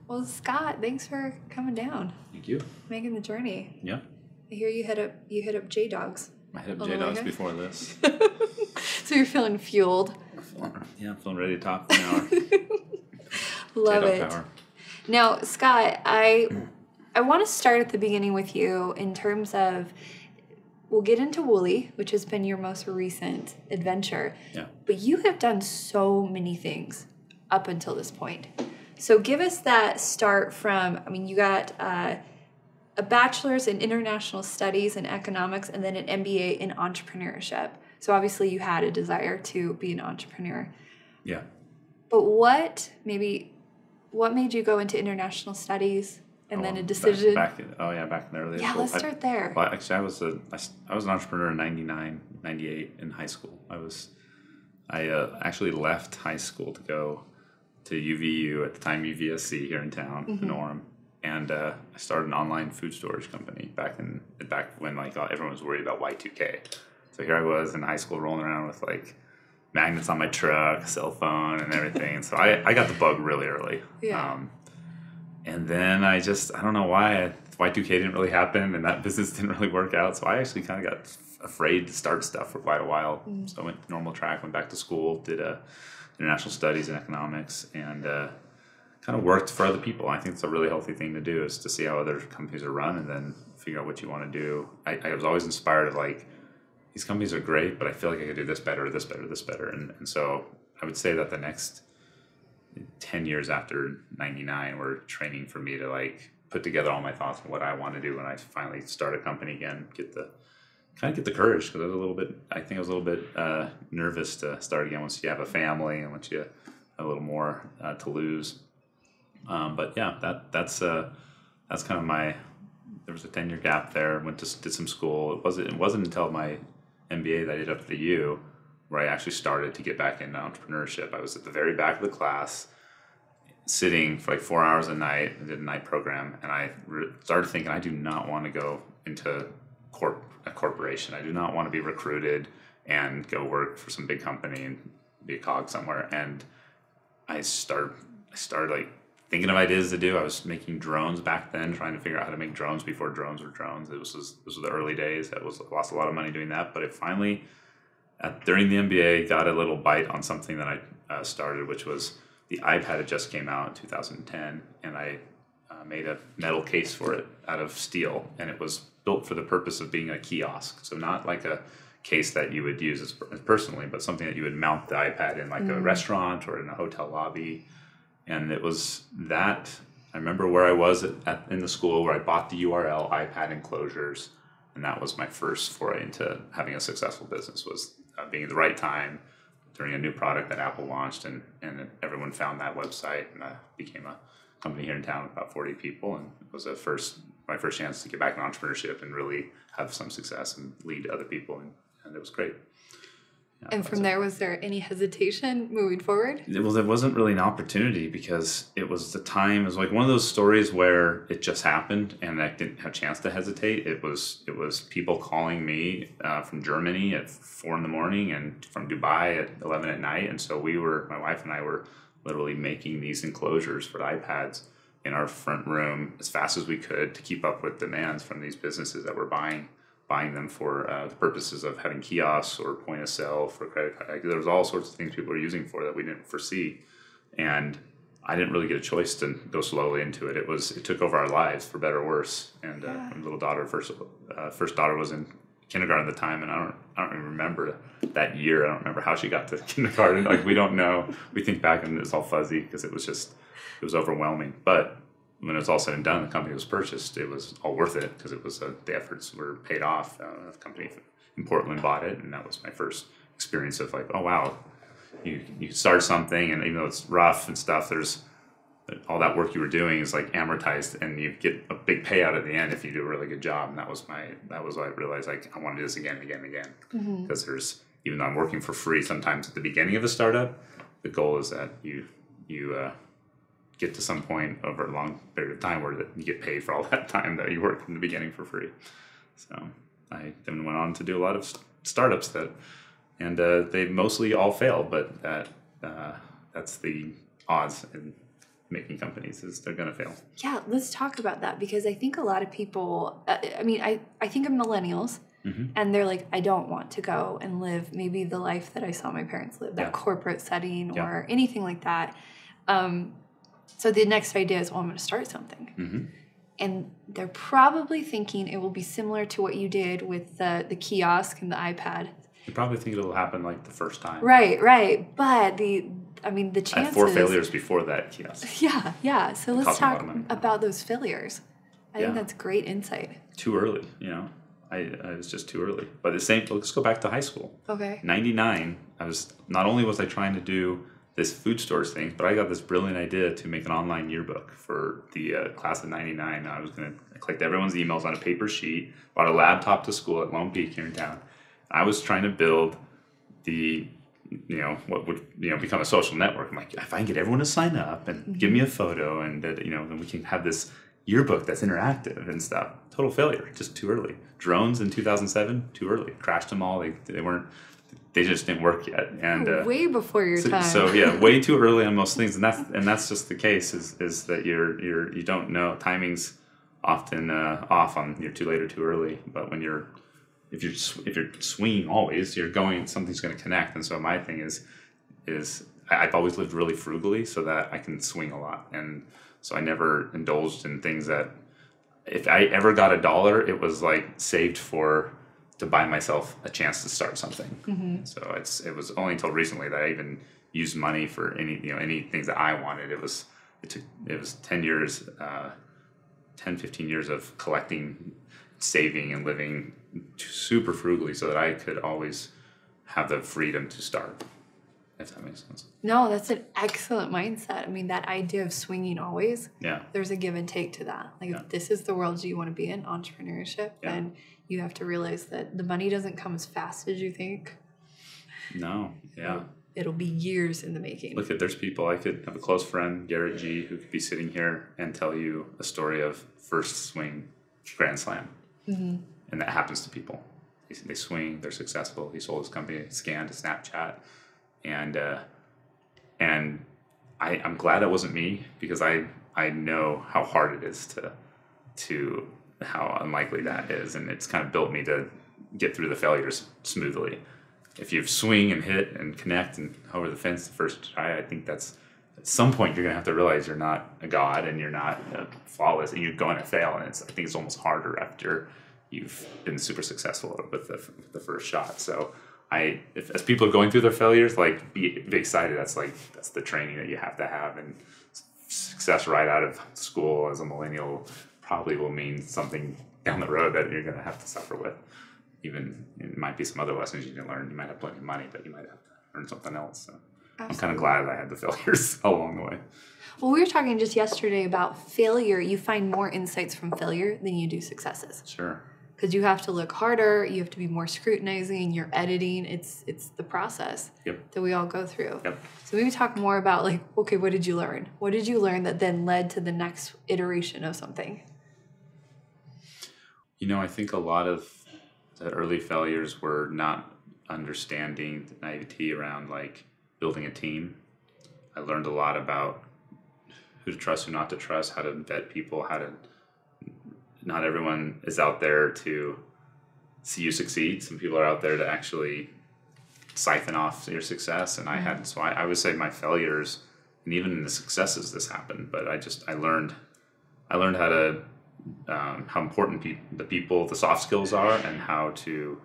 Well, Scott, thanks for coming down, Thank you. making the journey. Yeah. I hear you hit up J-Dogs. I hit up J-Dogs before this. So you're feeling fueled. I'm feeling ready to talk for an hour. Love J-Dog it. power. Now, Scott, I want to start at the beginning with you in terms of, we'll get into Woolly, which has been your most recent adventure. Yeah. But you have done so many things up until this point. So give us that start from, you got a bachelor's in international studies and economics and then an MBA in entrepreneurship. So obviously you had a desire to be an entrepreneur. Yeah. But what made you go into international studies and then a decision? Back in the early. Yeah, let's start there. Well, actually, I was an entrepreneur in 99, 98 in high school. I actually left high school to go to UVU, at the time UVSC here in town, in Orem, and I started an online food storage company back when everyone was worried about Y2K. So here I was in high school rolling around with magnets on my truck, a cell phone, and everything. And so I got the bug really early. Yeah. And then I don't know why, Y2K didn't really happen and that business didn't really work out. So I actually kind of got afraid to start stuff for quite a while. So I went normal track, went back to school, did international studies and economics, and kind of worked for other people. I think it's a really healthy thing to do, is to see how other companies are run and then figure out what you want to do. I was always inspired of these companies are great, but I feel like I could do this better, this better, this better. And so I would say that the next 10 years after 99 were training for me to put together all my thoughts on what I want to do when I finally start a company again, get the courage, because I was a little bit nervous to start again once you have a family and once you have a little more to lose. But yeah, that's kind of there was a 10-year gap there. Did some school. It wasn't until my MBA that I did up at the U where I actually started to get back into entrepreneurship. I was at the very back of the class, sitting for 4 hours a night. I did a night program, and I started thinking, I do not want to go into a corporation. I do not want to be recruited and go work for some big company and be a cog somewhere. And I started thinking of ideas to do. I was making drones back then, trying to figure out how to make drones before drones were drones. This was the early days. I lost a lot of money doing that, but it finally, during the MBA, got a little bite on something that I started, which was the iPad had just came out in 2010, and I made a metal case for it out of steel, and it was built for the purpose of being a kiosk. So not like a case that you would use as personally, but something that you would mount the iPad in a restaurant or in a hotel lobby. And it was that, I remember where I was in the school where I bought the URL, iPad Enclosures, and that was my first foray into having a successful business, was being at the right time during a new product that Apple launched, and everyone found that website, and I became a company here in town with about 40 people, and it was my first chance to get back in entrepreneurship and really have some success and lead other people, and it was great. Yeah, and from there, was there any hesitation moving forward? Well, there wasn't really an opportunity, because it was one of those stories where it just happened and I didn't have a chance to hesitate. It was people calling me from Germany at 4 a.m. and from Dubai at 11 at night. And so my wife and I were literally making these enclosures for the iPads in our front room as fast as we could to keep up with demands from these businesses that were buying them for the purposes of having kiosks or point of sale for credit card. There was all sorts of things people were using for that we didn't foresee. And I didn't really get a choice to go slowly into it. It took over our lives, for better or worse. And my little daughter, first daughter, was in kindergarten at the time, and I don't even remember that year. I don't remember how she got to kindergarten. We don't know. We think back and it's all fuzzy because it was overwhelming. But when it was all said and done, the company was purchased. It was all worth it because it was the efforts were paid off. The company in Portland bought it, and that was my first experience of oh wow, you start something, and even though it's rough and stuff, there's all that work you were doing is amortized, and you get a big payout at the end if you do a really good job. And that was what I realized. I want to do this again and again and again, because even though I'm working for free sometimes at the beginning of a startup, the goal is that you get to some point over a long period of time where you get paid for all that time that you worked in the beginning for free. So I then went on to do a lot of startups and they mostly all failed, but that's the odds in making companies is they're going to fail. Yeah, let's talk about that, because I think a lot of people, I think of millennials, and they're like, I don't want to go and live maybe the life that I saw my parents live, that corporate setting or anything like that. So the next idea is, well, I'm going to start something. And they're probably thinking it will be similar to what you did with the kiosk and the iPad. You probably think it'll happen like the first time. Right. But the chances... I had 4 failures before that kiosk. Yeah. So let's talk about those failures. I think that's great insight. Too early, I was just too early. But let's go back to high school. Okay. 99, not only was I trying to do this food stores thing, but I got this brilliant idea to make an online yearbook for the class of 99. I was going to collect everyone's emails on a paper sheet, brought a laptop to school at Lone Peak here in town. I was trying to build what would become a social network. I'm like, if I can get everyone to sign up and give me a photo, and then we can have this yearbook that's interactive and stuff. Total failure, just too early. Drones in 2007, too early. Crashed them all. They just didn't work yet. And way before your time. So yeah, way too early on most things, and that's just the case. Is that you don't know. Timing's often off on you're too late or too early. But when if you're swinging always, something's going to connect. And so my thing is I've always lived really frugally so that I can swing a lot, and so I never indulged in things that if I ever got $1, it was like saved to buy myself a chance to start something. So it was only until recently that I even used money for any things that I wanted. It was 10 years, 15 years of collecting, saving, and living super frugally so that I could always have the freedom to start, if that makes sense. No, that's an excellent mindset. I mean, that idea of swinging always, there's a give and take to that. Like, if this is the world you want to be in, entrepreneurship, then you have to realize that the money doesn't come as fast as you think. No, It'll be years in the making. Look, there's people, I could have a close friend, Garrett G., who could be sitting here and tell you a story of first swing Grand Slam. And that happens to people. They swing, they're successful. He sold his company, scanned to Snapchat. And I'm glad that wasn't me, because I know how hard it is to how unlikely that is, and it's kind of built me to get through the failures smoothly. If you swing and hit and connect and over the fence the first try, I think that's at some point you're gonna have to realize you're not a god and you're not flawless, and you're going to fail. And I think it's almost harder after you've been super successful with the first shot. So as people are going through their failures, like be excited. That's the training that you have to have, and success right out of school as a millennial probably will mean something down the road that you're going to have to suffer with. Even it might be some other lessons you didn't learn. You might have plenty of money, but you might have to learn something else. So I'm kind of glad I had the failures along the way. Well, we were talking just yesterday about failure. You find more insights from failure than you do successes. Sure. Because you have to look harder, you have to be more scrutinizing, you're editing. It's the process that we all go through. So maybe talk more about okay, what did you learn? What did you learn that then led to the next iteration of something? I think a lot of the early failures were not understanding the naivety around building a team. I learned a lot about who to trust, who not to trust, how to vet people, not everyone is out there to see you succeed. Some people are out there to actually siphon off your success. And I would say my failures, and even in the successes this happened, but I learned how to, how important the soft skills are, and how to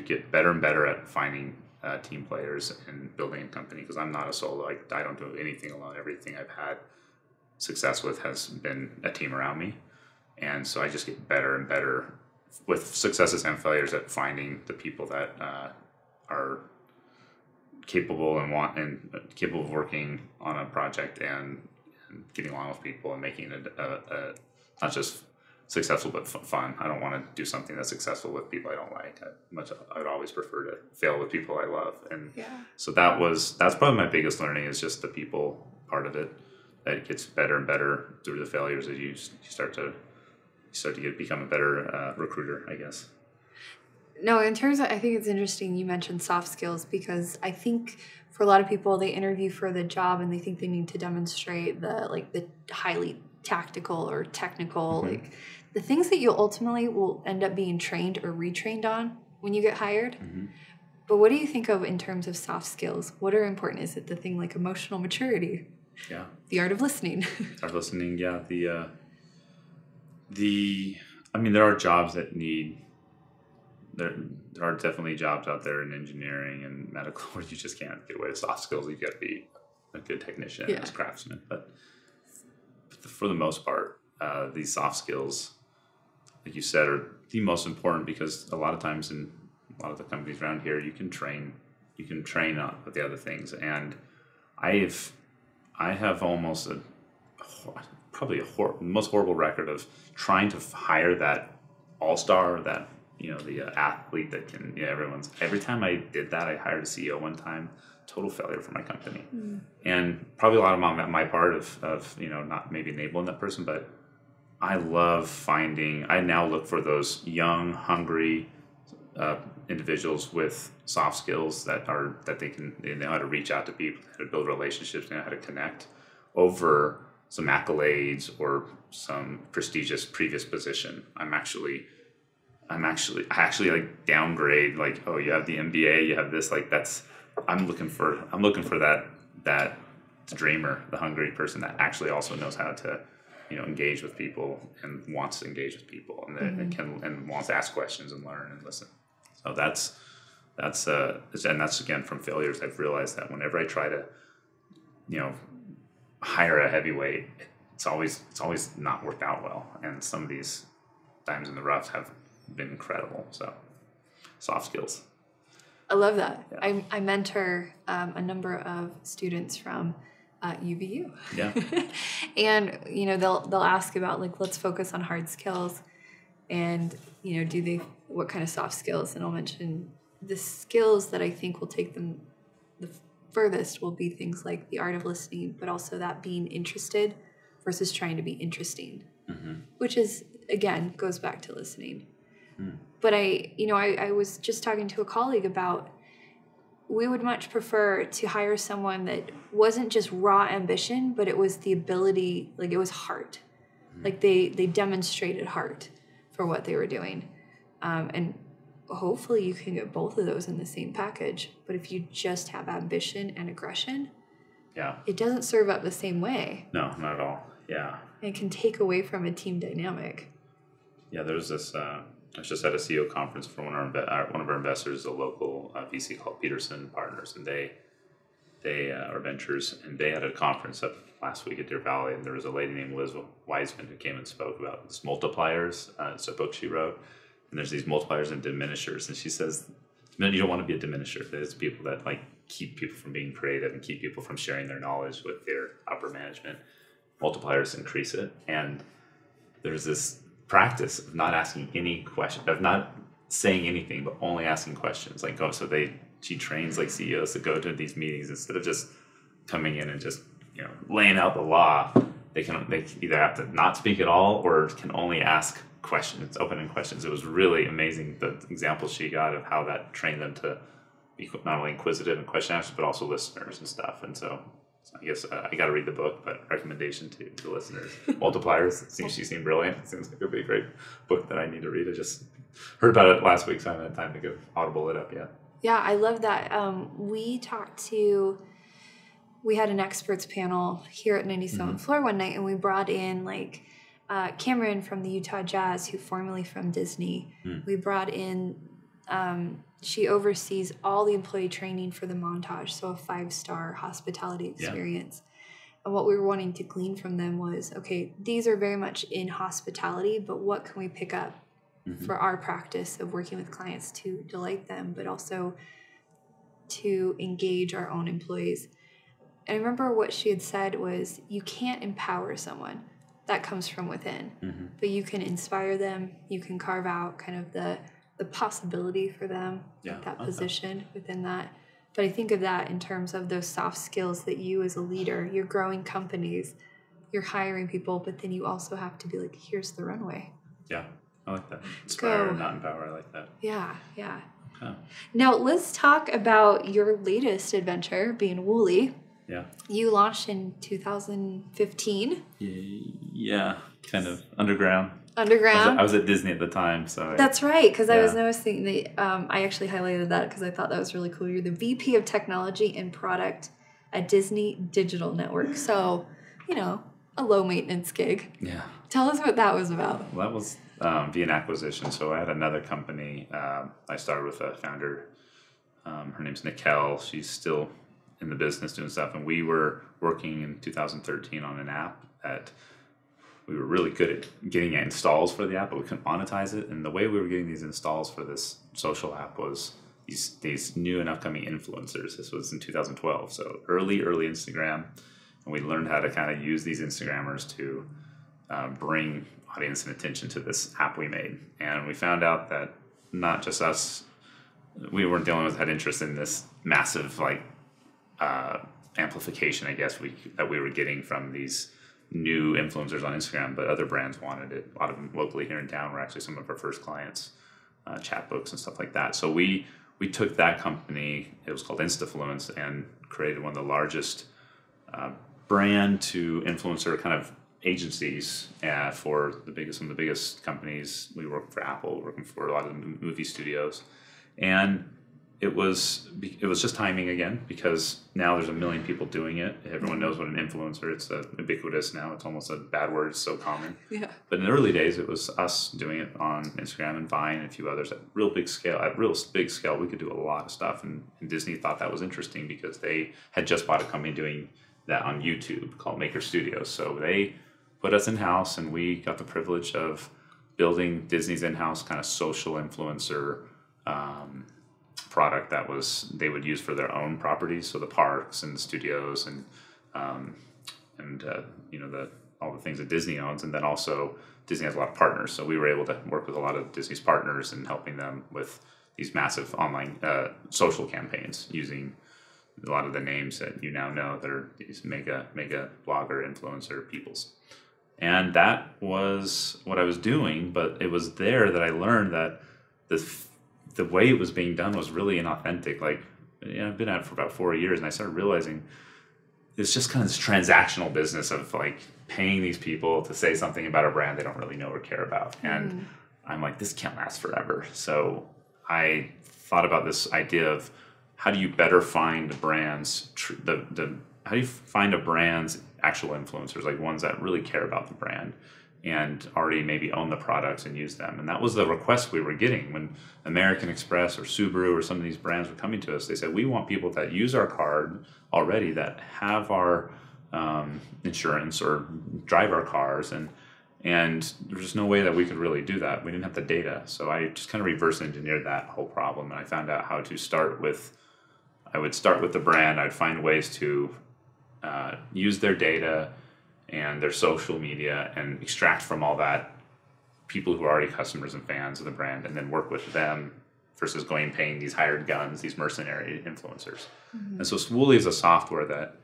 get better and better at finding team players and building a company. Because I'm not a solo. I don't do anything alone. Everything I've had success with has been a team around me, and so I just get better and better with successes and failures at finding the people that are capable and capable of working on a project and getting along with people and making it not just successful but fun. I don't want to do something that's successful with people I don't like. I would always prefer to fail with people I love, and so that's probably my biggest learning, is just the people part of it. That it gets better and better through the failures as you start to become a better recruiter, I guess. No, in terms of, I think it's interesting you mentioned soft skills, because I think for a lot of people, they interview for the job and they think they need to demonstrate the highly tactical or technical, like the things that you ultimately will end up being trained or retrained on when you get hired. But what do you think of in terms of soft skills? What are important? Is it the thing like emotional maturity? Yeah. The art of listening. Art of listening, yeah. I mean, there are jobs that need, there are definitely jobs out there in engineering and medical where you just can't get away with soft skills. You've got to be a good technician as a craftsman. But for the most part, these soft skills, like you said, are the most important, because a lot of times in a lot of the companies around here, you can train on the other things. And I have almost probably most horrible record of trying to hire that all-star, that, the athlete that can, every time I did that, I hired a CEO one time, total failure for my company. And probably a lot of my part of not maybe enabling that person, but I now look for those young, hungry individuals with soft skills they know how to reach out to people, how to build relationships, they know how to connect over some accolades or some prestigious previous position. I actually like downgrade, like, oh, you have the MBA, you have this, like, I'm looking for that dreamer, the hungry person that actually also knows how to, engage with people and wants to engage with people, and wants to ask questions and learn and listen. So that's again from failures. I've realized that whenever I try to, hire a heavyweight, it's always not worked out well. And some of these diamonds in the roughs have been incredible. So soft skills. I love that. Yeah. I mentor a number of students from UVU. Yeah. And they'll ask about, like, let's focus on hard skills, and what kind of soft skills, and I'll mention the skills that I think will take them the furthest will be things like the art of listening, but also that being interested versus trying to be interesting, which is, again, goes back to listening. But I was just talking to a colleague about, we would much prefer to hire someone that wasn't just raw ambition, but it was the ability, like, it was heart. Like they demonstrated heart for what they were doing. And hopefully you can get both of those in the same package. But if you just have ambition and aggression, it doesn't serve up the same way. No, not at all. Yeah. And it can take away from a team dynamic. Yeah, there's this, I was just at a CEO conference for one of our investors, a local VC called Peterson Partners, and they are ventures, and they had a conference up last week at Deer Valley, and there was a lady named Liz Wiseman who came and spoke about this multipliers. It's a book she wrote, and there's these multipliers and diminishers, and she says, no, you don't want to be a diminisher. There's people that, like, keep people from being creative and keep people from sharing their knowledge with their upper management. Multipliers increase it, and there's this practice of not asking any question, of not saying anything, but only asking questions. Like, she trains, like, CEOs to go to these meetings instead of just coming in and just, laying out the law. They either have to not speak at all or can only ask questions, open-ended questions. It was really amazing, the examples she got of how that trained them to be not only inquisitive and question askers, but also listeners and stuff. And so I guess I got to read the book, but recommendation to the listeners. Multipliers. She seemed brilliant. It seems like it would be a great book that I need to read. I just heard about it last week, so I haven't had time to go audible it up yet. Yeah, I love that. We had an experts panel here at 97th Floor one night, and we brought in, like, Cameron from the Utah Jazz, who formerly from Disney. We brought in, she oversees all the employee training for the Montage, so a 5-star hospitality experience. And what we were wanting to glean from them was, okay, these are very much in hospitality, but what can we pick up for our practice of working with clients to delight them, but also to engage our own employees? And I remember what she had said was, you can't empower someone. That comes from within. But you can inspire them. You can carve out kind of the possibility for them, that position within that. But I think of that in terms of those soft skills that you as a leader, you're growing companies, you're hiring people, but then you also have to be like, here's the runway. Yeah. I like that. Inspire, not empower. I like that. Yeah, yeah. Okay. Now let's talk about your latest adventure, being Woolly. Yeah. You launched in 2015. Yeah, kind of underground. Underground. I was at Disney at the time, so that's right. Because I was noticing that I actually highlighted that because I thought that was really cool. You're the VP of Technology and Product at Disney Digital Network. So, a low maintenance gig. Yeah. Tell us what that was about. Well, that was via an acquisition. So I had another company. I started with a founder. Her name's Nikel. She's still in the business doing stuff, and we were working in 2013 on an app that we were really good at getting installs for the app, but we couldn't monetize it. And the way we were getting these installs for this social app was these new and upcoming influencers. This was in 2012, so early Instagram, and we learned how to kind of use these Instagrammers to bring audience and attention to this app we made. And we found out that not just us, we weren't the only ones that had interest in this massive amplification, I guess, that we were getting from these new influencers on Instagram, but other brands wanted it. A lot of them locally here in town were actually some of our first clients, chat books and stuff like that. So we took that company, it was called Instafluence, and created one of the largest brand to influencer kind of agencies for some of the biggest companies. We worked for Apple, working for a lot of the movie studios, and it was just timing again, because now there's 1 million people doing it. Everyone knows what an influencer. It's ubiquitous now. It's almost a bad word. It's so common. Yeah. But in the early days, it was us doing it on Instagram and Vine and a few others at real big scale. At real big scale, we could do a lot of stuff, and Disney thought that was interesting because they had just bought a company doing that on YouTube called Maker Studios. So they put us in-house, and we got the privilege of building Disney's in-house kind of social influencer product that they would use for their own properties, so the parks and the studios and all the things that Disney owns, and then also Disney has a lot of partners, so we were able to work with a lot of Disney's partners and helping them with these massive online social campaigns using a lot of the names that you now know that are these mega blogger influencer peoples. And that was what I was doing, but it was there that I learned that the way it was being done was really inauthentic. I've been at it for about 4 years, and I started realizing it's just kind of this transactional business of paying these people to say something about a brand they don't really know or care about. And I'm like, this can't last forever. So I thought about this idea of how do you better find brands, how do you find a brand's actual influencers, like ones that really care about the brand and already maybe own the products and use them. And that was the request we were getting when American Express or Subaru or some of these brands were coming to us. They said, we want people that use our card already, that have our insurance or drive our cars. And there's no way that we could really do that. We didn't have the data. So I just kind of reverse engineered that whole problem. And I found out how to I would start with the brand. I'd find ways to use their data and their social media and extract from all that people who are already customers and fans of the brand, and then work with them versus going and paying these hired guns, these mercenary influencers. Mm-hmm. And so Woolly is a software that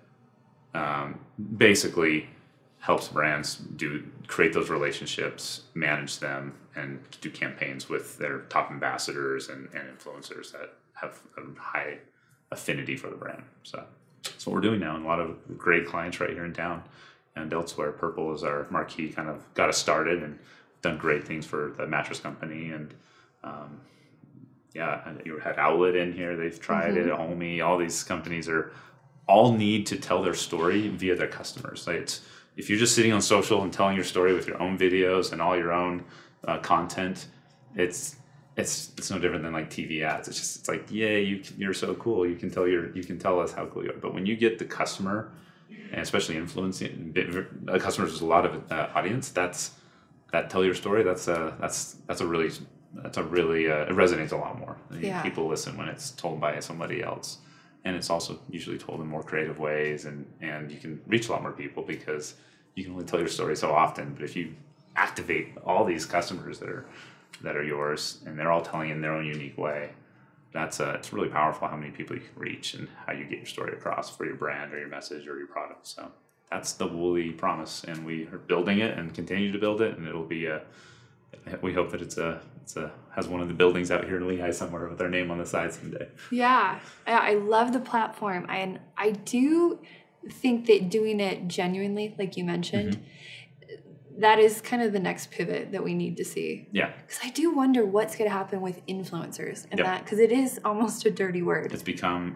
basically helps brands create those relationships, manage them, and do campaigns with their top ambassadors and influencers that have a high affinity for the brand. So that's what we're doing now, and a lot of great clients right here in town and elsewhere. Purple is our marquee, kind of got us started and done great things for the mattress company. And you had Owlet in here. They've tried it, Omi. All these companies all need to tell their story via their customers. If you're just sitting on social and telling your story with your own videos and all your own content, it's no different than TV ads. It's like, yay, you're so cool. You can tell us how cool you are. But when you get the customer, and especially influencing customers with a lot of audience, that tell your story. It resonates a lot more. Yeah. People listen when it's told by somebody else, and it's also usually told in more creative ways, and you can reach a lot more people because you can only tell your story so often. But if you activate all these customers that are yours, and they're all telling in their own unique way, it's really powerful how many people you can reach and how you get your story across for your brand or your message or your product. So that's the Woolly promise, and we are building it and continue to build it, and it'll be we hope that it's has one of the buildings out here in Lehigh somewhere with our name on the side someday. Yeah, I love the platform, and I do think that doing it genuinely, like you mentioned, that is kind of the next pivot that we need to see. Yeah, because I do wonder what's going to happen with influencers and that, because it is almost a dirty word. It's become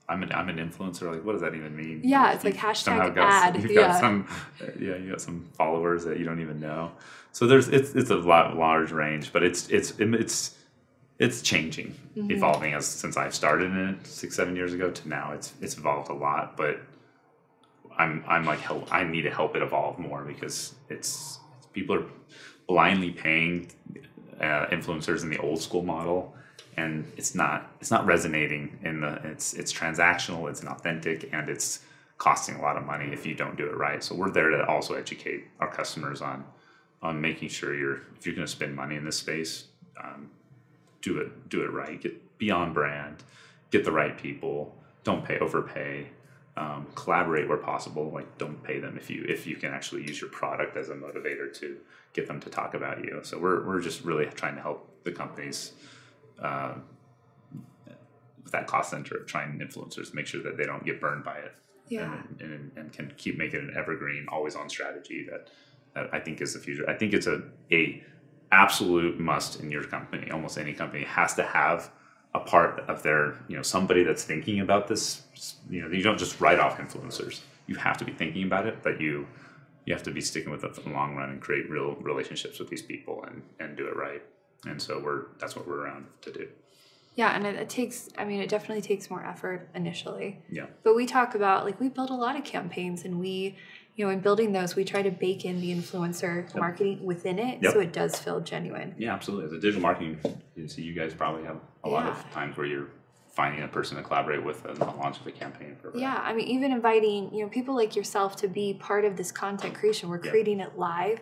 I'm an influencer. Like, what does that even mean? Yeah, it's like hashtag ad. You got some followers that you don't even know. So it's a large range, but it's changing, evolving since I've started in it 6-7 years ago to now. It's evolved a lot, but I'm like, I need to help it evolve more, because people are blindly paying influencers in the old school model, and it's not resonating it's transactional, it's inauthentic, and it's costing a lot of money if you don't do it right. So we're there to also educate our customers on making sure if you're going to spend money in this space, do it right. Get beyond brand, get the right people, don't overpay. Collaborate where possible. Like, don't pay them if you can actually use your product as a motivator to get them to talk about you. So we're just really trying to help the companies with that cost center of trying influencers, make sure that they don't get burned by it, and can keep making an evergreen, always on strategy that I think is the future. I think it's a absolute must in your company. Almost any company has to have a part of their, somebody that's thinking about this. You don't just write off influencers. You have to be thinking about it, but you have to be sticking with it for the long run and create real relationships with these people and do it right. And so that's what we're around to do. Yeah, and it definitely takes more effort initially. Yeah. But we talk about, like, we build a lot of campaigns, and we, in building those, we try to bake in the influencer marketing within it, so it does feel genuine. Yeah, absolutely. As a digital marketing agency, you guys probably have a lot of times where you're finding a person to collaborate with in the launch of a campaign. Yeah, even inviting, people like yourself to be part of this content creation. We're creating it live,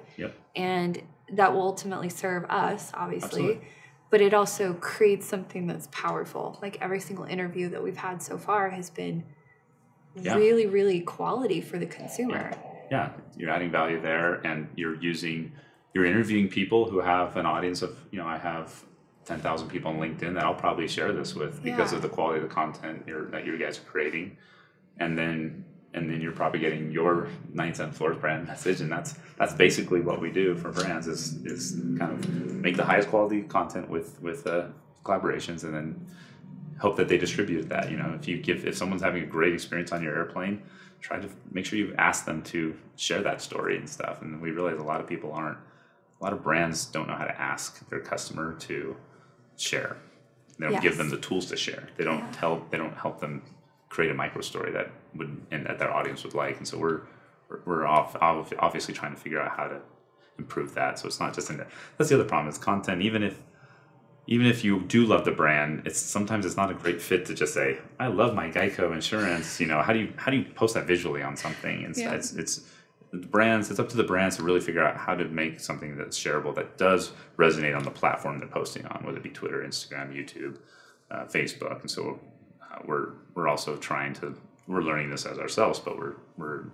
and that will ultimately serve us, obviously. Absolutely. But it also creates something that's powerful. Like, every single interview that we've had so far has been really, really quality for the consumer. Yeah, you're adding value there, and you're interviewing people who have an audience of, I have 10,000 people on LinkedIn that I'll probably share this with because of the quality of the content that you guys are creating. And then you're probably getting your 9-cent Floor brand message, and that's basically what we do for brands is kind of make the highest quality content with collaborations, and then hope that they distribute that. If someone's having a great experience on your airplane, try to make sure you ask them to share that story and stuff. And we realize a lot of brands don't know how to ask their customer to share. They don't give them the tools to share. They don't help them create a micro story that their audience would like. And so we're obviously trying to figure out how to improve that. So it's not just that's the other problem is content. Even if you do love the brand, sometimes it's not a great fit to just say, I love my Geico insurance. How do you post that visually on something? And it's the brands. It's up to the brands to really figure out how to make something that's shareable, that does resonate on the platform they're posting on, whether it be Twitter, Instagram, YouTube, Facebook. And so we're also we're learning this as ourselves, but we're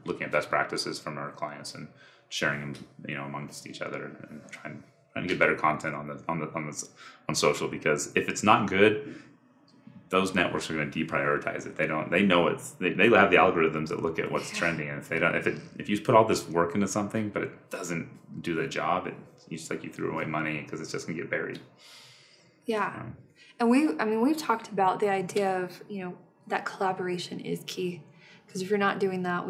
looking at best practices from our clients and sharing them, amongst each other, and trying to get better content on social, because if it's not good, those networks are going to deprioritize it. They know they have the algorithms that look at what's trending, and if you put all this work into something but it doesn't do the job, it's like you threw away money, because it's just going to get buried. Yeah. And we've talked about the idea of, that collaboration is key. Because if you're not doing that,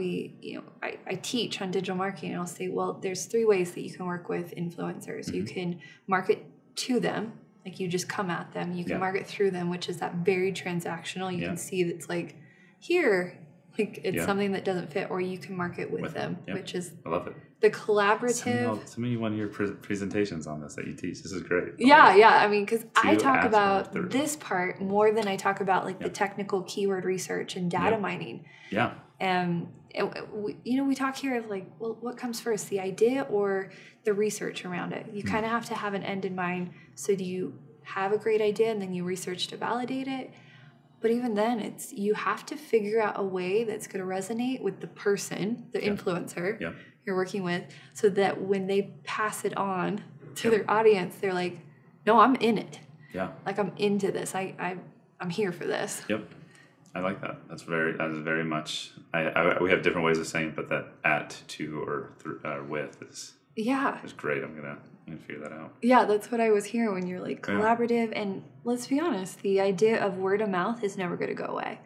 I teach on digital marketing, and I'll say, well, there's 3 ways that you can work with influencers. Mm-hmm. You can market to them, like you just come at them. You can market through them, which is that very transactional. You can see that's like, here, like it's something that doesn't fit, or you can market with them, which is I love it. The collaborative. Send me one of your presentations on this that you teach. This is great. Yeah. Because I talk about this part more than I talk about the technical keyword research and data mining. Yeah. And we talk here of what comes first, the idea or the research around it? You kind of have to have an end in mind. So do you have a great idea and then you research to validate it? But even then, you have to figure out a way that's going to resonate with the person, the influencer you're working with, so that when they pass it on to their audience, they're like, no, I'm in it. Yeah. Like, I'm into this. I'm here for this. Yep. I like that. That's very much, we have different ways of saying it, but that at, to, or through, with is great. I'm gonna figure that out. Yeah, that's what I was hearing when you're like collaborative. Yeah. And let's be honest, the idea of word of mouth is never going to go away.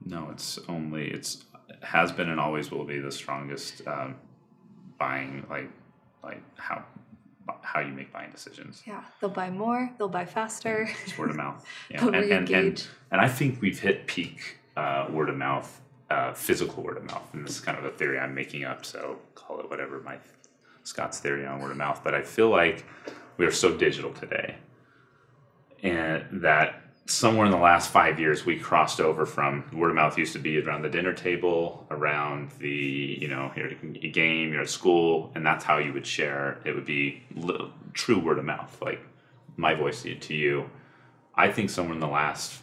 No, it has been and always will be the strongest buying, like how you make buying decisions. Yeah, they'll buy more, they'll buy faster. Yeah, it's word of mouth. Yeah. They'll re-engage. And I think we've hit peak word of mouth, physical word of mouth. And this is kind of a theory I'm making up, so call it whatever, my Scott's theory on word of mouth. But I feel like we are so digital today, and that somewhere in the last 5 years we crossed over from word of mouth used to be around the dinner table, around the, you're at a game, you're at school, and that's how you would share. It would be true word of mouth, like my voice to you. I think somewhere in the last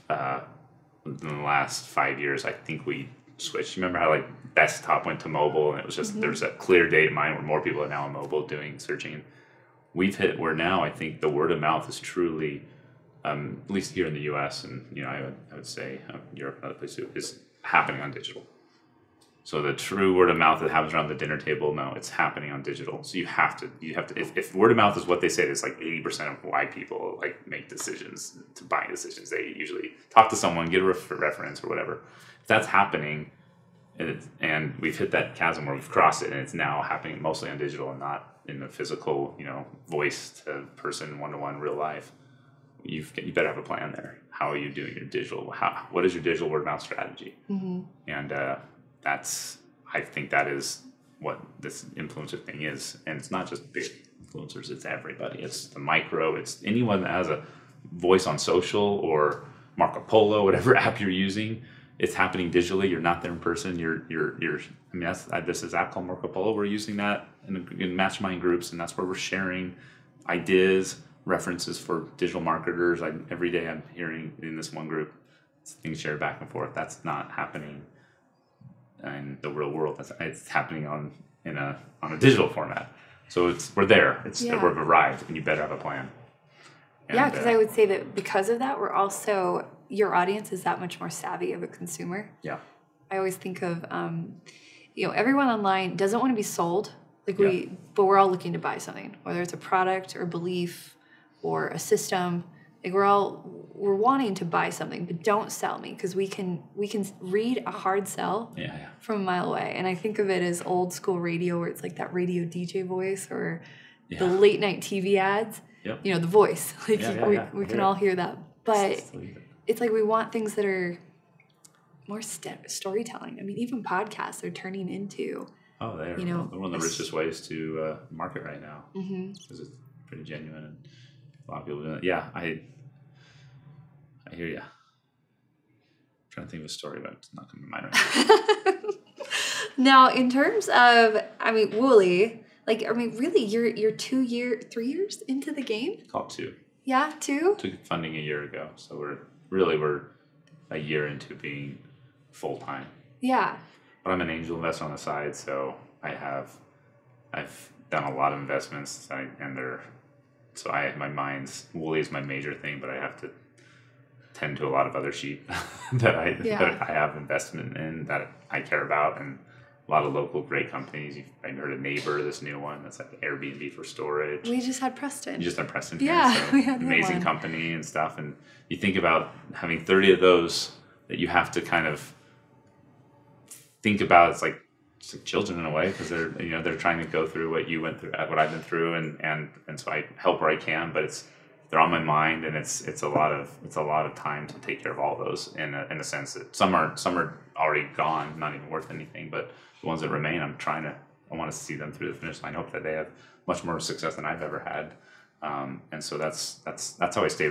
5 years, I think we switched. You remember how like desktop went to mobile, and it was just there's a clear data mine where more people are now on mobile doing searching. We've hit where now I think the word of mouth is truly, at least here in the U.S. and I would say Europe and other places too, is happening on digital. So the true word of mouth that happens around the dinner table, no, it's happening on digital. So you have to. If word of mouth is what they say, it's like 80% of why people like make decisions, to buying decisions. They usually talk to someone, get a reference or whatever. If that's happening, and we've hit that chasm where we've crossed it, and it's now happening mostly on digital and not in the physical, voice to person, one-to-one, real life. You better have a plan there. How are you doing your digital? What is your digital word of mouth strategy? Mm-hmm. And I think that is what this influencer thing is. And it's not just big influencers, it's everybody. It's the micro, it's anyone that has a voice on social or Marco Polo, whatever app you're using. It's happening digitally. You're not there in person. This is an app called Marco Polo. We're using that in mastermind groups, and that's where we're sharing ideas, references for digital marketers. Every day I'm hearing in this one group, things shared back and forth. That's not happening in the real world. It's happening on a digital format. So we're there. We've arrived, and you better have a plan. And, because I would say that because of that, we're also, your audience is that much more savvy of a consumer. Yeah. I always think of, everyone online doesn't want to be sold. But we're all looking to buy something, whether it's a product or belief or a system. Like we're wanting to buy something, but don't sell me, because we can read a hard sell from a mile away. And I think of it as old school radio, where it's like that radio DJ voice, or the late night TV ads. Yep. The voice. Like we can all hear that. But it's like we want things that are more storytelling. I mean, even podcasts are turning into. Oh, they're one of the richest ways to market right now, because it's pretty genuine, and a lot of people do it. Yeah, I hear you. I'm trying to think of a story, but it's not coming to mind right now. Now, in terms of, Wooly, really, you're 3 years into the game? Called 2. Yeah, 2? Took funding a year ago, so we're a year into being full time. Yeah. But I'm an angel investor on the side, so I've done a lot of investments, Wooly is my major thing, but I have to tend to a lot of other sheep that I have investment in, that I care about, and a lot of local great companies. I heard of Neighbor, this new one that's like Airbnb for storage. We just had Preston. You just had Preston. Yeah, so we had amazing company and stuff. And you think about having 30 of those that you have to kind of think about. It's like children in a way, because they're trying to go through what you went through, what I've been through, and so I help where I can, but they're on my mind, and it's a lot of time to take care of all those in a sense that some are already gone, not even worth anything, but the ones that remain, I want to see them through the finish line. I hope that they have much more success than I've ever had, and so that's how I stay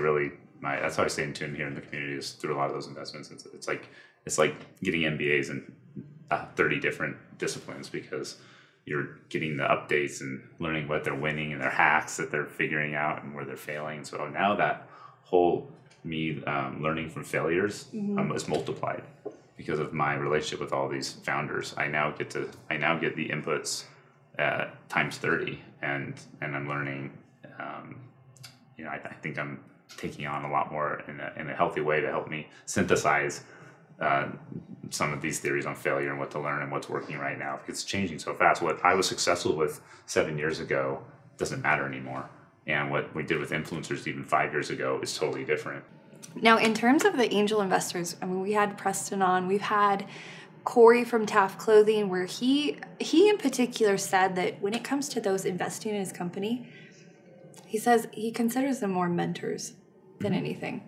that's how I stay in tune here in the community, is through a lot of those investments. It's like getting MBAs in 30 different disciplines, because you're getting the updates and learning what they're winning and their hacks that they're figuring out and where they're failing. So now that whole me learning from failures is multiplied because of my relationship with all these founders. I now get the inputs times 30, and I'm learning. I think I'm taking on a lot more in a healthy way to help me synthesize some of these theories on failure and what to learn and what's working right now. Because it's changing so fast. What I was successful with 7 years ago doesn't matter anymore. And what we did with influencers even 5 years ago is totally different. Now, in terms of the angel investors, I mean, we had Preston on, we've had Corey from Taft Clothing, where he in particular said that when it comes to those investing in his company, he says he considers them more mentors than anything.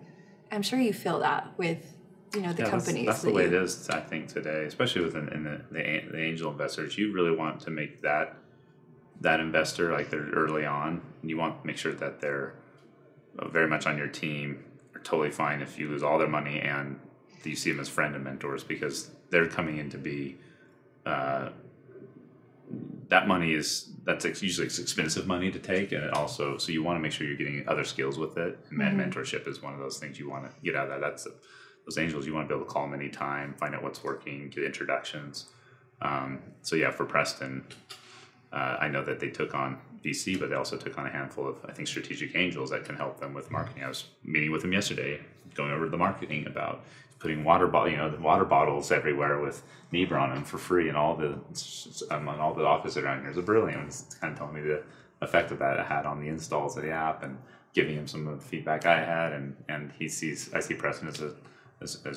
I'm sure you feel that with, the companies. That's the way it is, I think, today, especially within the angel investors. You really want to make that investor, like, they're early on, and you want to make sure that they're very much on your team. Are totally fine if you lose all their money and you see them as friend and mentors, because they're coming in to be that money that's usually expensive money to take, and also so you want to make sure you're getting other skills with it. And mentorship is one of those things you want to get out of that. That's those angels, you want to be able to call them anytime, find out what's working, get introductions. So yeah, for Preston, I know that they took on VC, but they also took on a handful of, I think, strategic angels that can help them with marketing. I was meeting with them yesterday, going over the marketing about putting water bottles everywhere with Niebuhr on them for free, and on all the office around here. It's brilliant. It's kind of telling me the effect of that it had on the installs of the app, and giving him some of the feedback I had. And I see Preston as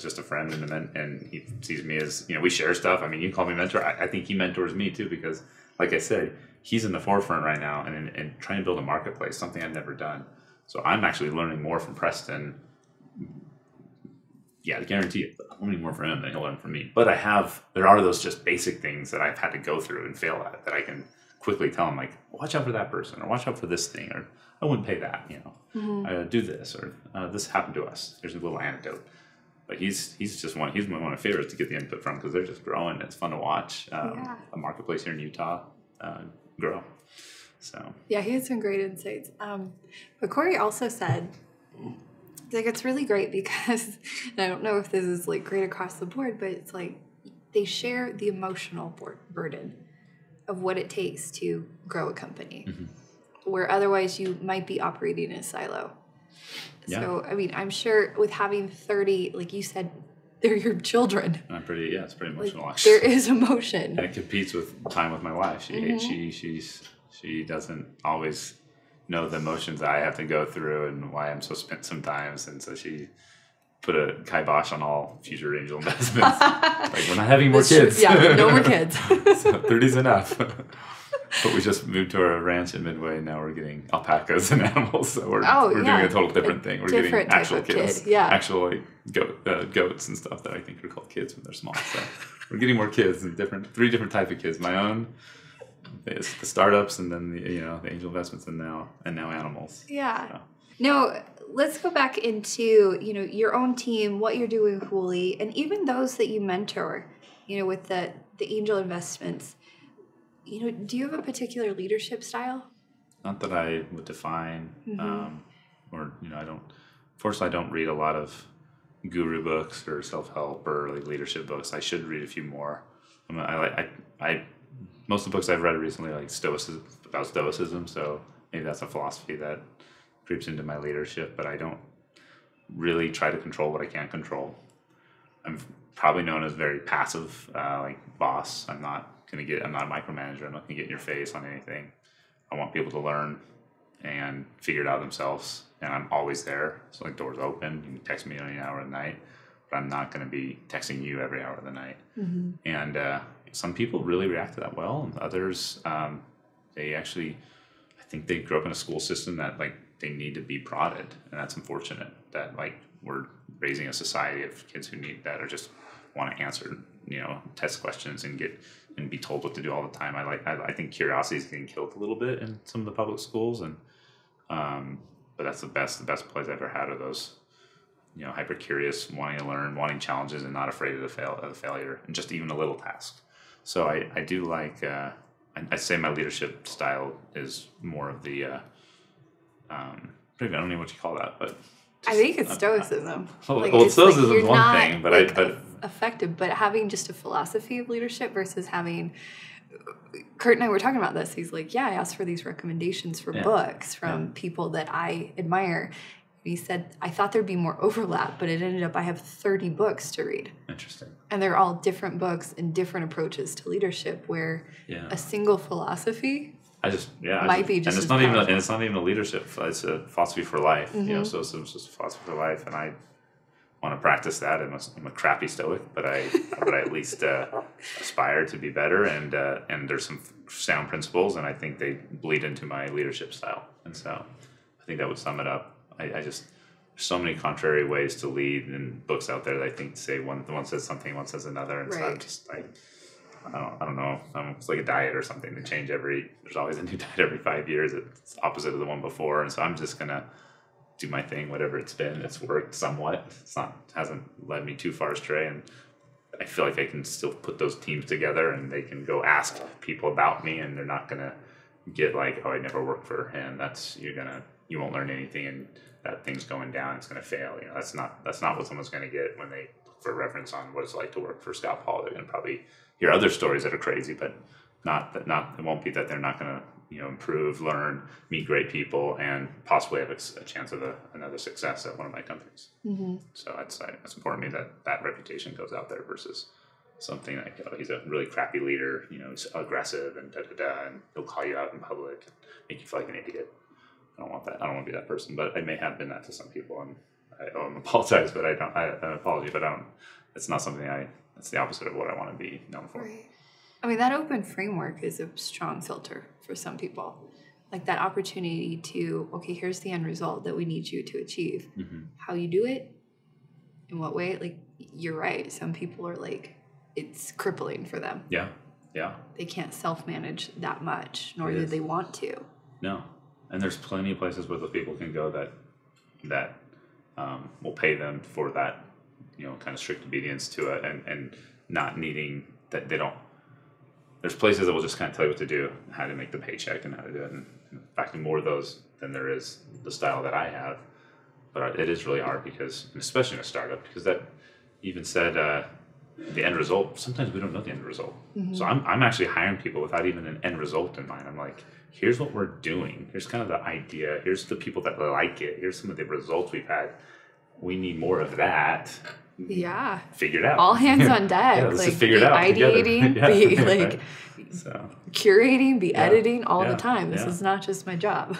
just a friend, and he sees me as, we share stuff. I mean, you can call me mentor. I think he mentors me too, because, like I said, he's in the forefront right now and trying to build a marketplace, something I've never done. So I'm actually learning more from Preston. Yeah, I guarantee it. I'm learning more from him than he'll learn from me. But there are those just basic things that I've had to go through and fail at that I can quickly tell him, like, watch out for that person, or watch out for this thing, or I wouldn't pay that, do this, or this happened to us. Here's a little anecdote. But he's one of my favorites to get the input from, because they're just growing. It's fun to watch a marketplace here in Utah grow. So yeah, he had some great insights. But Corey also said, like, it's really great because, and I don't know if this is like great across the board, but it's like they share the emotional burden of what it takes to grow a company, where otherwise you might be operating in a silo. Yeah. So, I mean, I'm sure with having 30, like you said, they're your children. It's pretty emotional, like, actually. There is emotion. And it competes with time with my wife. She doesn't always know the emotions I have to go through and why I'm so spent sometimes. And so she put a kibosh on all future angel investments. Like, we're not having more kids. Yeah, no more kids. So 30's enough. But we just moved to our ranch in Midway, and now we're getting alpacas and animals. So we're doing a total different thing. We're getting actual kids, actual goats and stuff that I think are called kids when they're small. So we're getting more kids, and three different type of kids. My own, the startups, and then the angel investments, and now animals. Yeah. So. No, let's go back into your own team, what you're doing with Wooly, and even those that you mentor. With the angel investments. Do you have a particular leadership style? Not that I would define, Fortunately, I don't read a lot of guru books or self-help or like leadership books. I should read a few more. Most of the books I've read recently are like about stoicism, so maybe that's a philosophy that creeps into my leadership. But I don't really try to control what I can't control. I'm probably known as very passive, like boss. I'm not a micromanager. I'm not gonna get in your face on anything. I want people to learn and figure it out themselves, and I'm always there. So, like, doors open, you can text me any hour of the night, but I'm not gonna be texting you every hour of the night. And some people really react to that well, and others, I think they grew up in a school system that, like, they need to be prodded, and that's unfortunate that, like, we're raising a society of kids that are just want to answer test questions and be told what to do all the time. I think curiosity is getting killed a little bit in some of the public schools, and but that's the best plays I've ever had are those hyper curious, wanting to learn, wanting challenges, and not afraid of the failure, and just even a little task. So I do like I say my leadership style is more of the I don't know what you call that, but I think it's stoicism. Well, stoicism is one thing, but effective. But having just a philosophy of leadership versus having. Kurt and I were talking about this. He's like, yeah, I asked for these recommendations for books from people that I admire. He said, I thought there'd be more overlap, but it ended up I have 30 books to read. Interesting. And they're all different books and different approaches to leadership, where a single philosophy might be just and it's not even it's not even a leadership. It's a philosophy for life. So it's just a philosophy for life, and I want to practice that. I'm a crappy stoic, but I at least aspire to be better, and there's some sound principles, and I think they bleed into my leadership style, and so I think that would sum it up. I just there's so many contrary ways to lead, and books out there that I think say one says something, one says another, and so I'm just like I don't know. It's like a diet or something. They change there's always a new diet every 5 years. It's opposite of the one before, and so I'm just gonna do my thing, whatever it's been. It's worked somewhat. Hasn't led me too far astray, and I feel like I can still put those teams together, and they can go ask people about me, and they're not gonna get like, oh, I never worked for him. You won't learn anything, and that thing's going down. It's gonna fail. That's not what someone's gonna get when they look for reference on what it's like to work for Scott Paul. They're gonna probably hear other stories that are crazy, but it won't be that they're not gonna improve, learn, meet great people, and possibly have a chance of another success at one of my companies. So it's important to me that reputation goes out there versus something like, oh, he's a really crappy leader, he's aggressive and and he'll call you out in public and make you feel like an idiot. I don't want that. I don't want to be that person, but I may have been that to some people, and I apologize, but I don't. An apology, but I don't. It's not something It's the opposite of what I want to be known for. Right. I mean, that open framework is a strong filter for some people. Like that opportunity to, okay, here's the end result that we need you to achieve. How you do it, in what way? Like, you're right. Some people are like, it's crippling for them. Yeah. They can't self-manage that much, nor do they want to. No. And there's plenty of places where the people can go that will pay them for that, kind of strict obedience to it, and not needing that they don't. There's places that will just kind of tell you what to do, how to make the paycheck, and how to do it. And in fact, more of those than there is the style that I have. But it is really hard because, especially in a startup, because that even said the end result. Sometimes we don't know the end result. So I'm actually hiring people without even an end result in mind. I'm like, here's what we're doing. Here's kind of the idea. Here's the people that like it. Here's some of the results we've had. We need more of that. Yeah. Figure it out. All hands on deck. Let's just figure it out. Ideating, be like so, curating, be editing all the time. This is not just my job.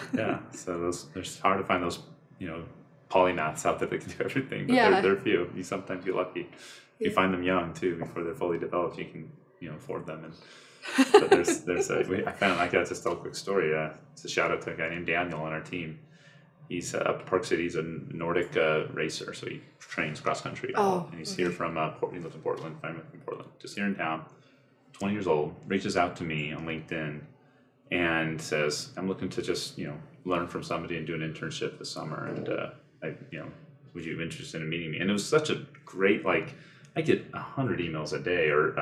So it's hard to find those, polymaths out there that can do everything. But they're few. You sometimes get lucky. You find them young too, before they're fully developed. You can, afford them. But I got just tell a quick story. It's a shout out to a guy named Daniel on our team. He's up to Park City. He's a Nordic racer, so he trains cross country. And he's here from he lives in Portland. I'm in Portland, just here in town. 20 years old. Reaches out to me on LinkedIn and says, "I'm looking to just learn from somebody and do an internship this summer. And would you be interested in meeting me?" And it was such a great I get 100 emails a day or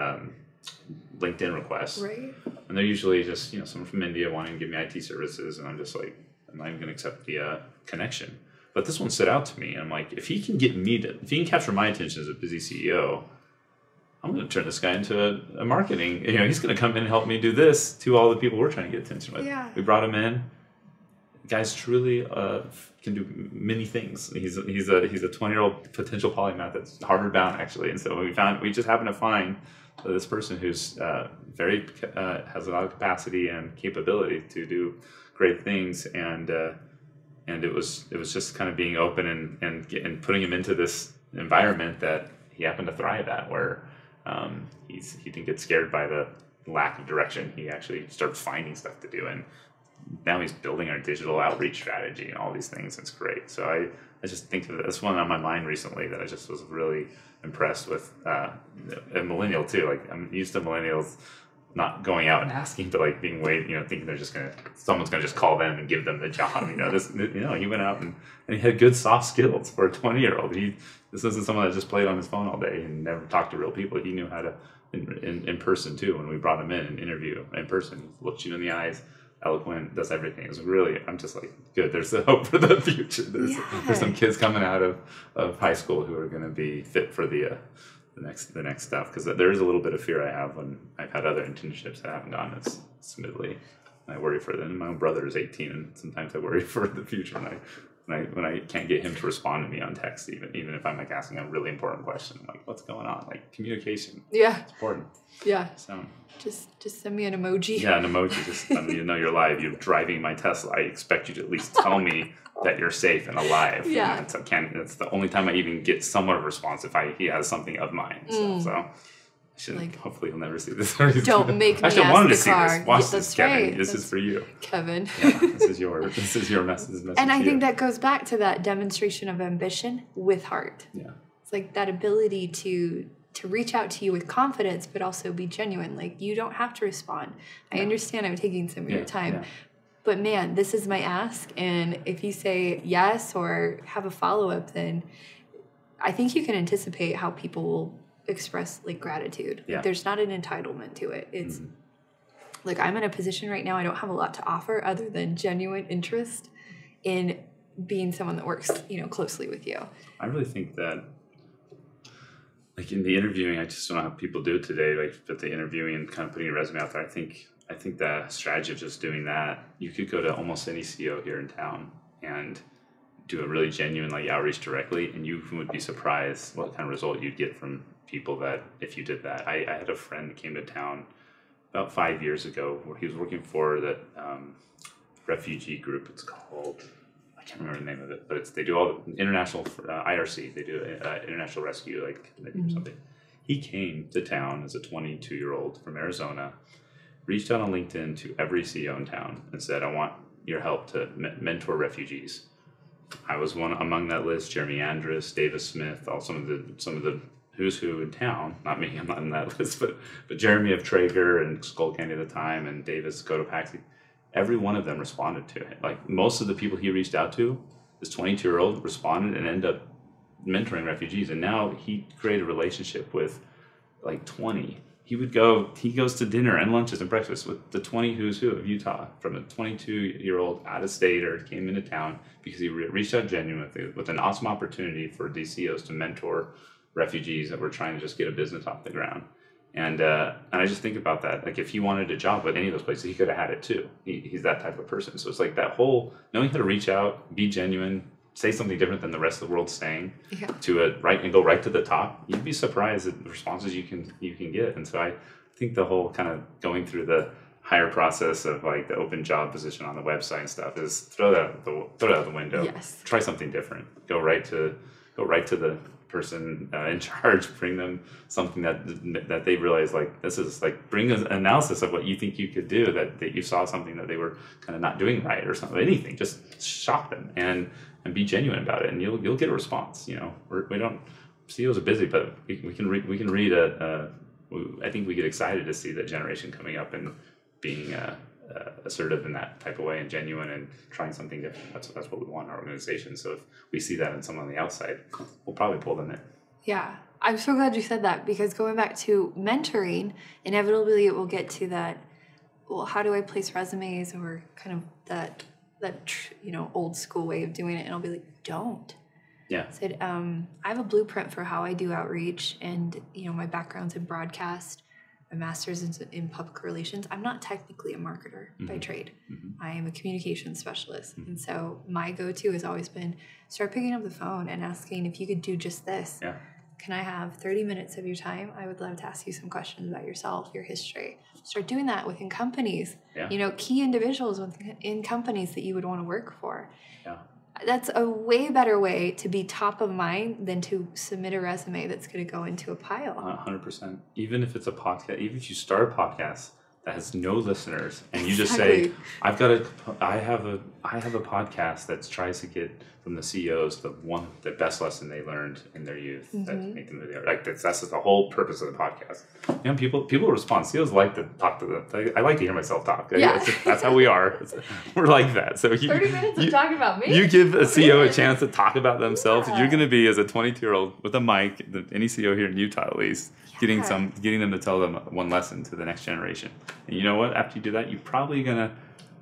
LinkedIn requests, right? And they're usually just someone from India wanting to give me IT services, and I'm just like, I'm not even going to accept the connection. But this one stood out to me, and I'm like, if he can capture my attention as a busy CEO, I'm going to turn this guy into a marketing. He's going to come in and help me do this to all the people we're trying to get attention with. We brought him in. The guy's truly can do many things. He's a 20-year-old potential polymath that's Harvard bound actually, and so we just happened to find this person who's very has a lot of capacity and capability to do great things, and it was just kind of being open and putting him into this environment that he happened to thrive at, where he didn't get scared by the lack of direction. He actually started finding stuff to do, and now he's building our digital outreach strategy and all these things. It's great. So I just think that that's one on my mind recently that I just was really impressed with. A millennial too. Like, I'm used to millennials not going out and asking, but being thinking they're just someone's gonna just call them and give them the job. He went out and he had good soft skills for a 20-year-old. This isn't someone that just played on his phone all day and never talked to real people. He knew how to in person too. When we brought him in and interview in person, he looked you in the eyes. eloquent, does everything. It's really, I'm just like, good. There's a hope for the future. There's some kids coming out of high school who are going to be fit for the next stuff. Because there is a little bit of fear I have when I've had other internships that haven't gone as smoothly. I worry for them. My own brother is 18, and sometimes I worry for the future. When I can't get him to respond to me on text, even if I'm like asking a really important question, I'm like, what's going on? Like communication. Yeah. It's important. Yeah. So just send me an emoji. Yeah, an emoji. Just let me know you're alive. You're driving my Tesla. I expect you to at least tell me that you're safe and alive. Yeah. And it's the only time I even get somewhat of a response if he has something of mine. So hopefully he'll never see this. Don't make me actually ask wanted the to see car. this. Watch Yeah, this, Kevin. Right. This is for you, Kevin. Yeah, this is your message. And I think that goes back to that demonstration of ambition with heart. Yeah, it's like that ability to reach out to you with confidence, but also be genuine. Like, you don't have to respond. I understand I'm taking some of your time, but man, this is my ask. And if you say yes or have a follow-up, then I think you can anticipate how people will express like gratitude. Yeah. There's not an entitlement to it. It's like, I'm in a position right now, I don't have a lot to offer other than genuine interest in being someone that works, closely with you. I really think that, like in the interviewing, I just don't know how people do it today. Like, but the interviewing and kind of putting your resume out there, I think the strategy of just doing that, you could go to almost any CEO here in town and do a really genuine outreach directly, and you would be surprised what kind of result you'd get from people that if you did that. I had a friend that came to town about 5 years ago where he was working for that refugee group. It's called, I can't remember the name of it, but they do all the international IRC. They do international rescue, they do something. He came to town as a 22-year-old from Arizona, reached out on LinkedIn to every CEO in town and said, I want your help to mentor refugees. I was one among that list. Jeremy Andrus, Davis Smith, all some of the who's who in town. Not me, I'm not in that list, but Jeremy of Traeger and Skull Candy at the time, and Davis Cotopaxi. Every one of them responded to it. Like, most of the people he reached out to, this 22-year-old responded and ended up mentoring refugees. And now he created a relationship with 20. He goes to dinner and lunches and breakfast with the 20 who's who of Utah, from a 22-year-old out of state or came into town because he reached out genuinely with an awesome opportunity for DCOs to mentor refugees that were trying to just get a business off the ground. And I just think about that. Like, if he wanted a job at any of those places, he could have had it too. He's that type of person. So it's like that whole knowing how to reach out, be genuine, say something different than the rest of the world's saying, and go right to the top. You'd be surprised at the responses you can get. And so I think the whole kind of going through the hire process of the open job position on the website and stuff is throw that out the window. Yes. Try something different. Go right to the person in charge. Bring them something that they realize this is bring an analysis of what you think you could do, that you saw something that they were kind of not doing right or something. Anything, just shock them and be genuine about it, and you'll get a response. We don't, CEOs are busy, but we can read I think we get excited to see that generation coming up and being assertive in that type of way and genuine and trying something different. That's what we want in our organization. So if we see that in someone on the outside, we'll probably pull them in. Yeah, I'm so glad you said that, because going back to mentoring, inevitably it will get to that. Well, how do I place resumes, or kind of that old school way of doing it? And I'll be like, don't. Yeah. Said, I have a blueprint for how I do outreach, and my background's in broadcast, my master's in public relations. I'm not technically a marketer by trade. I am a communications specialist. And so my go-to has always been start picking up the phone and asking if you could do just this. Yeah. Can I have 30 minutes of your time? I would love to ask you some questions about yourself, your history. Start doing that within companies. Yeah. Key individuals in companies that you would want to work for. Yeah. That's a way better way to be top of mind than to submit a resume that's going to go into a pile. 100%. Even if it's a podcast, even if you start a podcast that has no listeners, and you just say, I have a podcast that tries to get from the CEOs the best lesson they learned in their youth that make them who they are. That's the whole purpose of the podcast. People respond. CEOs like to talk to them. I like to hear myself talk. Yeah. That's how we are. We're like that. So 30 minutes of talking about me. You give a CEO a chance to talk about themselves. Yeah. You're going to be, as a 22-year-old with a mic, any CEO here in Utah at least, getting them to tell them one lesson to the next generation. And you know what? After you do that, you're probably going to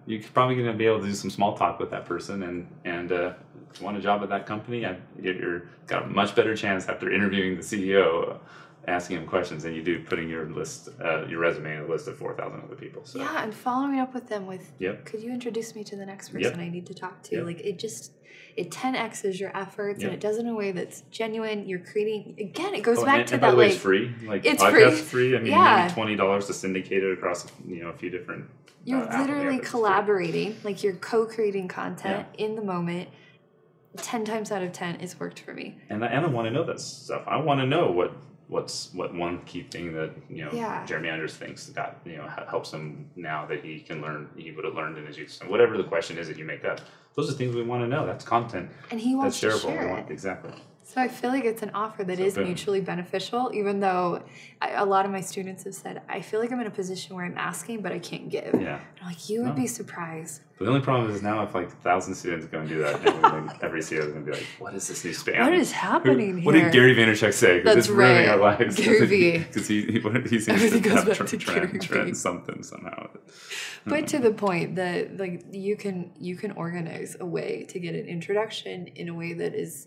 you're probably going to be able to do some small talk with that person, and if you want a job at that company, you're got a much better chance after interviewing the CEO, asking him questions, than you do putting your resume in a list of 4,000 other people. So yeah, and following up with them with, Yep. could you introduce me to the next person Yep. I need to talk to? Yep. Like it 10x's your efforts, Yep. and it does it in a way that's genuine. You're creating, again, it goes Oh, back to and that, by the way, like, it's free. Like it's podcast's free. free. I mean, Yeah. maybe $20 to syndicate it across a few different. You're literally apps. collaborating, like you're co-creating content in the moment. 10 times out of 10, it's worked for me. And I want to know that stuff. I want to know what one key thing that Jeremy Andrews thinks that helps him now that he can learn, he would have learned in his youth. Whatever the question is that you make up, those are things we want to know. That's content. And he wants that's to shareable. share it. Exactly. So I feel like it's an offer that is mutually beneficial, even though a lot of my students have said, I feel like I'm in a position where I'm asking, but I can't give. Yeah. I'm like, you would be surprised. But the only problem is now if like 1,000 students go and do that, every CEO is going to be like, what is this new spam? What is happening here? What did Gary Vaynerchuk say? Because it's ruining our lives. Gary V. Because he seems Everything to goes have back to Gary V. trend something somehow. But to the point that like you can organize a way to get an introduction in a way that is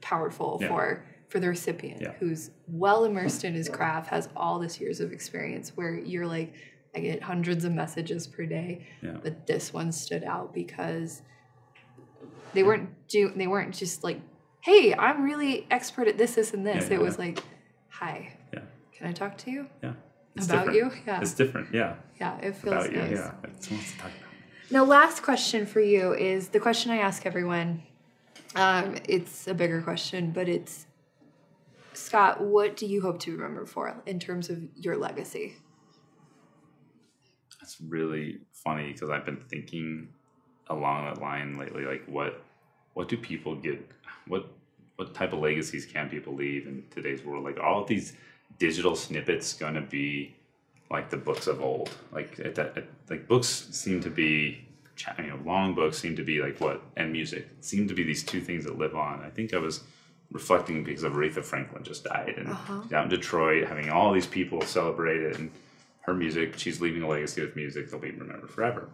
powerful for the recipient who's well immersed in his craft, has all this years of experience, where you're like, I get hundreds of messages per day, but this one stood out because they weren't just like, hey, I'm really expert at this, and this. It was like, hi, can I talk to you? Yeah. It's about different. You? Yeah. It's different, yeah. Yeah, it feels about nice. You, yeah. It's someone to talk about. Now, last question for you is the question I ask everyone. It's a bigger question, but it's, Scott, what do you hope to be remembered for in terms of your legacy? That's really funny because I've been thinking along that line lately. Like, what do people get? What type of legacies can people leave in today's world? Like, all of these digital snippets going to be like the books of old. Like, like books seem to be, long books seem to be like and music seem to be these two things that live on. I think I was reflecting because of Aretha Franklin just died, and she's out in Detroit having all these people celebrate it, and her music, she's leaving a legacy with music that'll be remembered forever.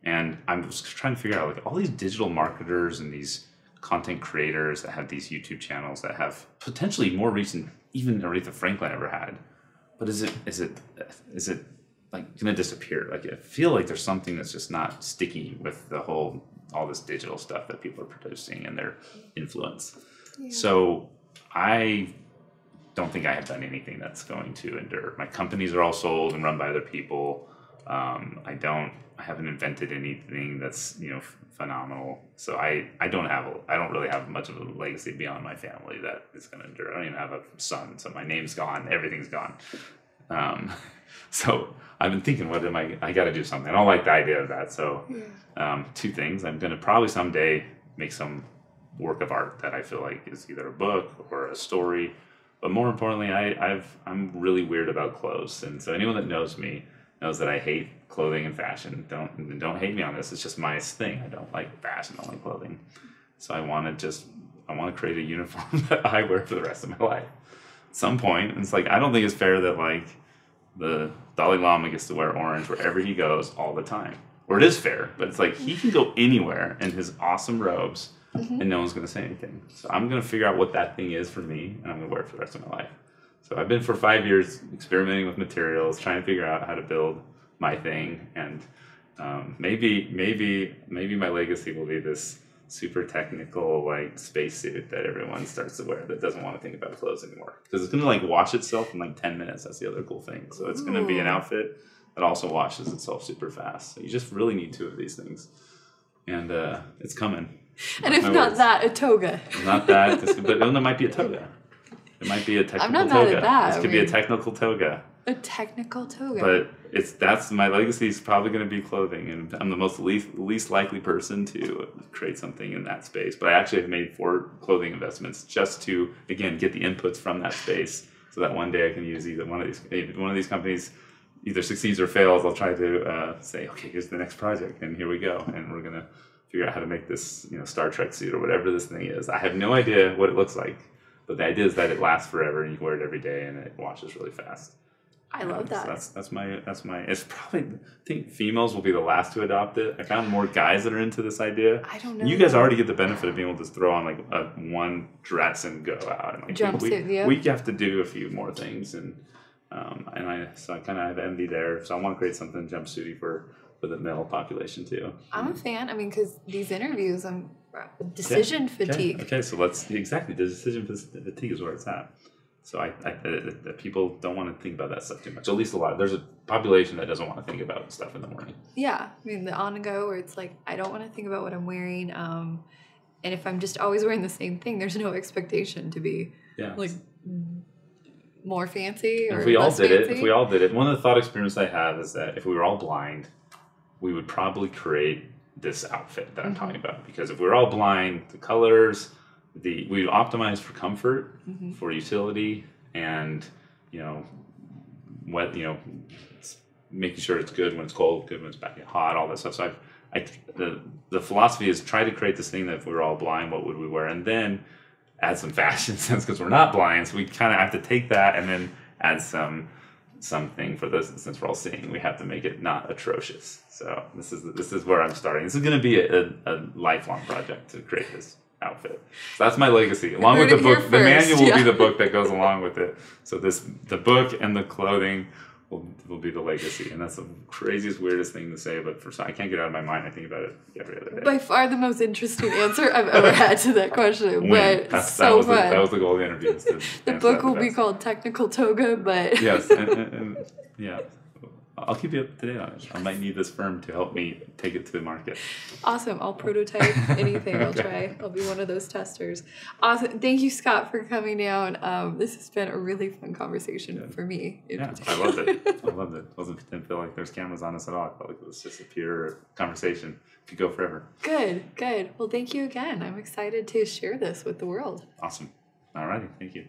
And I'm just trying to figure out, like, all these digital marketers and these content creators that have these YouTube channels that have potentially more reach than even Aretha Franklin ever had. But is it like going to disappear? Like, I feel like there's something that's just not sticky with all this digital stuff that people are producing and their influence. Yeah. So I don't think I have done anything that's going to endure. My companies are all sold and run by other people. I haven't invented anything that's phenomenal. So I don't really have much of a legacy beyond my family that is going to endure. I don't even have a son, so my name's gone. Everything's gone. So I've been thinking, I got to do something. I don't like the idea of that. So two things. I'm going to probably someday make some work of art that I feel like is either a book or a story. But more importantly, I'm really weird about clothes. And so anyone that knows me knows that I hate clothing and fashion. Don't hate me on this. It's just my thing. I don't like fashion. I don't like clothing. So I want to create a uniform that I wear for the rest of my life. At some point, it's like, I don't think it's fair that like the Dalai Lama gets to wear orange wherever he goes all the time. Or it is fair, but it's like he can go anywhere in his awesome robes and no one's going to say anything. So I'm going to figure out what that thing is for me, and I'm going to wear it for the rest of my life. So I've been for 5 years experimenting with materials, trying to figure out how to build my thing, and maybe my legacy will be this super technical like spacesuit that everyone starts to wear that doesn't want to think about clothes anymore, because it's going to like wash itself in like 10 minutes. That's the other cool thing. So it's going to be an outfit that also washes itself super fast. So you just really need two of these things, and it's coming. And if not that, a toga. Not that, but there might be a toga. It might be a technical toga. I'm not mad at that. This could be a technical toga. A technical toga. But that's my legacy is probably going to be clothing, and I'm the least likely person to create something in that space. But I actually have made 4 clothing investments just to, again, get the inputs from that space, so that one day I can use either one of these. If one of these companies either succeeds or fails, I'll try to say, okay, here's the next project, and here we go, and we're going to figure out how to make this, Star Trek suit or whatever this thing is. I have no idea what it looks like, but the idea is that it lasts forever and you can wear it every day and it washes really fast. I love that. That's my. It's probably. I think females will be the last to adopt it. I found more guys that are into this idea. I don't know. You guys already get the benefit of being able to throw on like one dress and go out. And like jumpsuit. Yeah. We have to do a few more things, and I kind of have envy there. So I want to create something jumpsuity for the male population too. I'm a fan. I mean, because these interviews, I'm decision fatigue. Okay, so the decision fatigue is where it's at. So people don't want to think about that stuff too much. At least a lot. There's a population that doesn't want to think about stuff in the morning. Yeah, I mean the on the go where it's like I don't want to think about what I'm wearing. And if I'm just always wearing the same thing, there's no expectation to be like more fancy or if we all less did fancy. it, if we all did it, one of the thought experiments I have is that if we were all blind, we would probably create this outfit that I'm talking about. Because if we were all blind, the colors. We optimize for comfort, for utility, and making sure it's good when it's cold, good when it's back hot, all that stuff. So the philosophy is try to create this thing that if we were all blind, what would we wear, and then add some fashion sense because we're not blind. So we kind of have to take that and then add something for this. Since we're all seeing, we have to make it not atrocious. So this is where I'm starting. This is going to be a lifelong project to create this outfit. So that's my legacy. Along with the book, the manual will be the book that goes along with it. So the book and the clothing will be the legacy. And that's the craziest, weirdest thing to say, but I can't get it out of my mind. I think about it every other day. By far the most interesting answer I've ever had to that question. But that was the goal of the interview. The book will be called Technical Toga, but yes, and yeah. I'll keep you up to date on it. I might need this firm to help me take it to the market. Awesome. I'll prototype anything. I'll try. I'll be one of those testers. Awesome. Thank you, Scott, for coming down. This has been a really fun conversation for me. Yeah, I loved it. It didn't feel like there's cameras on us at all. I felt like it was just a pure conversation. Could go forever. Good. Well, thank you again. I'm excited to share this with the world. Awesome. All righty. Thank you.